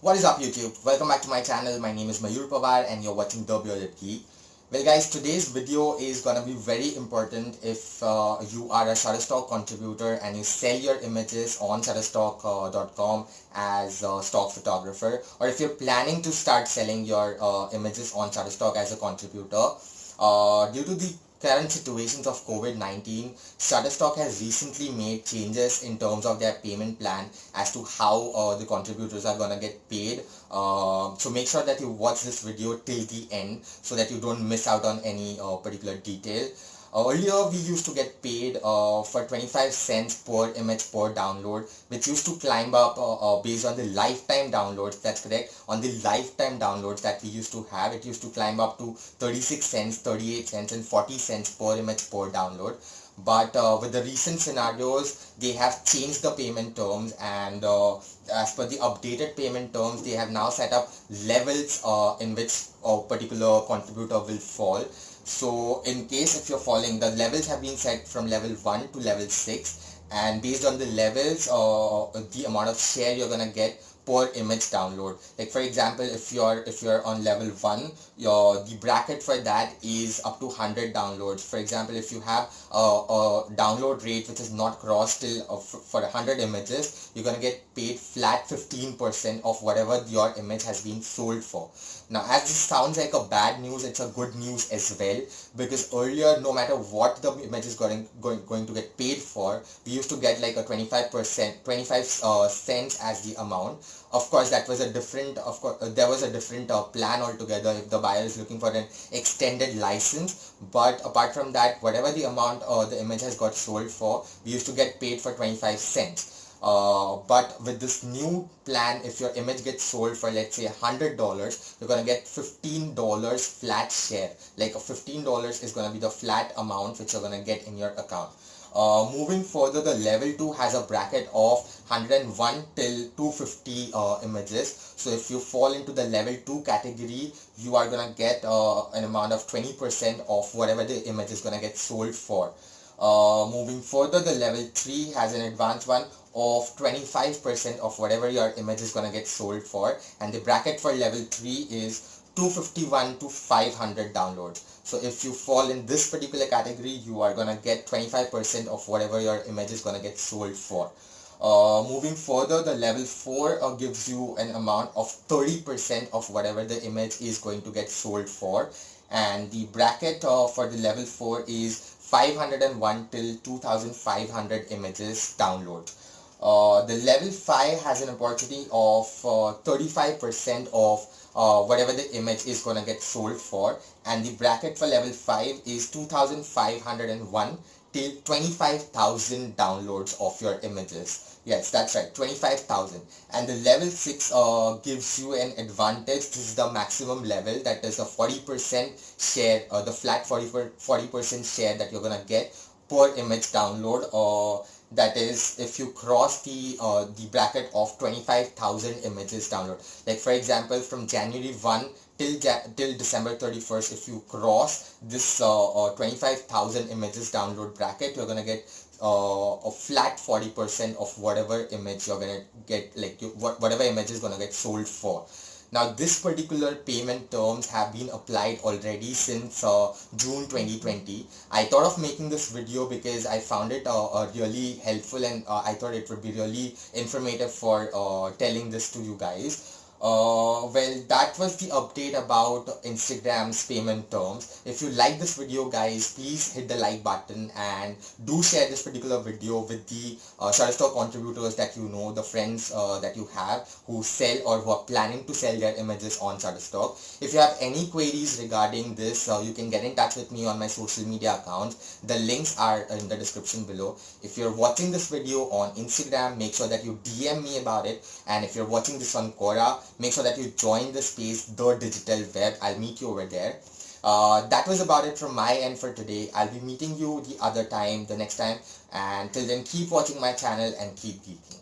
What is up YouTube? Welcome back to my channel. My name is Mayur Pawar and you're watching The Bearded Geek. Well guys, today's video is gonna be very important if you are a Shutterstock contributor and you sell your images on Shutterstock.com as a stock photographer, or if you're planning to start selling your images on Shutterstock as a contributor. Due to the current situations of COVID-19, Shutterstock has recently made changes in terms of their payment plan as to how the contributors are gonna get paid. So make sure that you watch this video till the end so that you don't miss out on any particular detail. Earlier we used to get paid for 25 cents per image per download, which used to climb up based on the lifetime downloads. That's correct. On the lifetime downloads that we used to have, it used to climb up to 36 cents, 38 cents and 40 cents per image per download. But with the recent scenarios, they have changed the payment terms, and as per the updated payment terms, they have now set up levels in which a particular contributor will fall. So in case if you're falling, the levels have been set from level 1 to level 6, and based on the levels, the amount of share you're gonna get per image download. Like for example, if you're on level 1, the bracket for that is up to 100 downloads. For example, if you have a download rate which is not crossed till for 100 images, you're gonna get paid flat 15% of whatever your image has been sold for. Now, as this sounds like a bad news, it's a good news as well, because earlier, no matter what the image is going to get paid for, we used to get like a 25 cents as the amount. Of course, that was a different, there was a different plan altogether if the buyer is looking for an extended license. But apart from that, whatever the amount the image has got sold for, we used to get paid for 25 cents. But with this new plan, if your image gets sold for, let's say, $100, you're gonna get $15 flat share. Like $15 is gonna be the flat amount which you're gonna get in your account. Moving further, the level 2 has a bracket of 101 till 250 images. So if you fall into the level 2 category, you are gonna get an amount of 20% of whatever the image is gonna get sold for. Moving further, the level 3 has an advanced one of 25% of whatever your image is going to get sold for, and the bracket for level 3 is 251 to 500 downloads. So if you fall in this particular category, you are going to get 25% of whatever your image is going to get sold for. Moving further, the level 4 gives you an amount of 30% of whatever the image is going to get sold for, and the bracket for the level 4 is 501 till 2500 images download. The level 5 has an opportunity of 35% of whatever the image is going to get sold for, and the bracket for level 5 is 2501 till 25,000 downloads of your images. Yes, that's right, 25,000. And the level 6 gives you an advantage. This is the maximum level, that is a 40% share, the flat 40% share that you're gonna get per image download. That is if you cross the bracket of 25,000 images download. Like for example, from January 1 till December 31st, if you cross this 25,000 images download bracket, you're gonna get a flat 40% of whatever image you're gonna get, like whatever image is gonna get sold for. Now, this particular payment terms have been applied already since June 2020. I thought of making this video because I found it really helpful, and I thought it would be really informative for telling this to you guys. Well, that was the update about Instagram's payment terms. If you like this video, guys, please hit the like button and do share this particular video with the Shutterstock contributors that you know, the friends that you have who sell or who are planning to sell their images on Shutterstock. If you have any queries regarding this, you can get in touch with me on my social media accounts. The links are in the description below. If you're watching this video on Instagram, make sure that you DM me about it. And if you're watching this on Quora, make sure that you join the space, The Digital Web. I'll meet you over there. That was about it from my end for today. I'll be meeting you the next time. And till then, keep watching my channel and keep geeking.